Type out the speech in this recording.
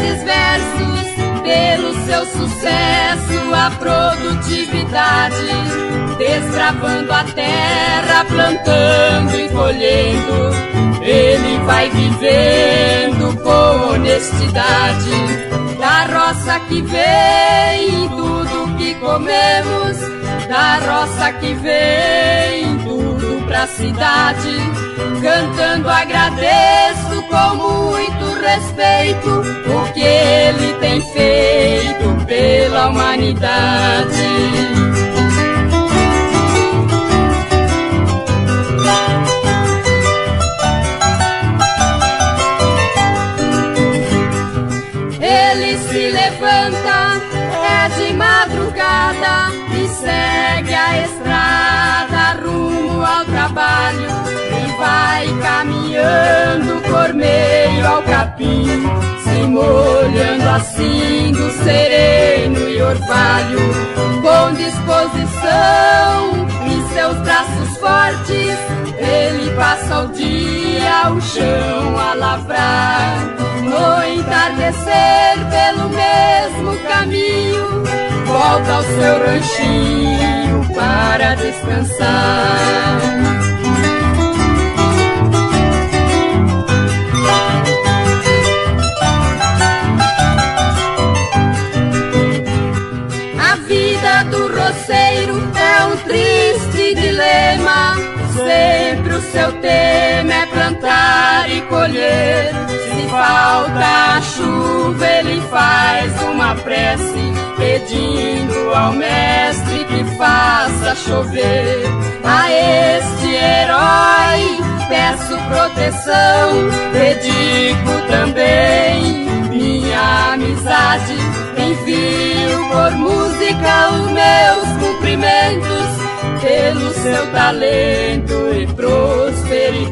esses versos, pelo seu sucesso, a produtividade, desbravando a terra, plantando e colhendo, ele vai vivendo com honestidade. Da roça que vem tudo que comemos, da roça que vem tudo pra cidade. Cantando agradeço com muito respeito o que ele tem feito pela humanidade. Ele se levanta, é de madrugada e segue a estrada rumo ao trabalho. E vai caminhando por meio ao capim, se molhando assim do sereno e orvalho. Com disposição em seus braços fortes, ele passa o dia o chão a lavrar. No entardecer pelo mesmo caminho, volta ao seu ranchinho para descansar. A vida do roceiro é um triste dilema, sempre o seu tema é plantar e colher. Se falta a chuva, ele faz uma prece, pedindo ao mestre que faça chover. A este herói peço proteção, dedico também minha amizade. Envio por música os meus cumprimentos pelo seu talento e prosperidade.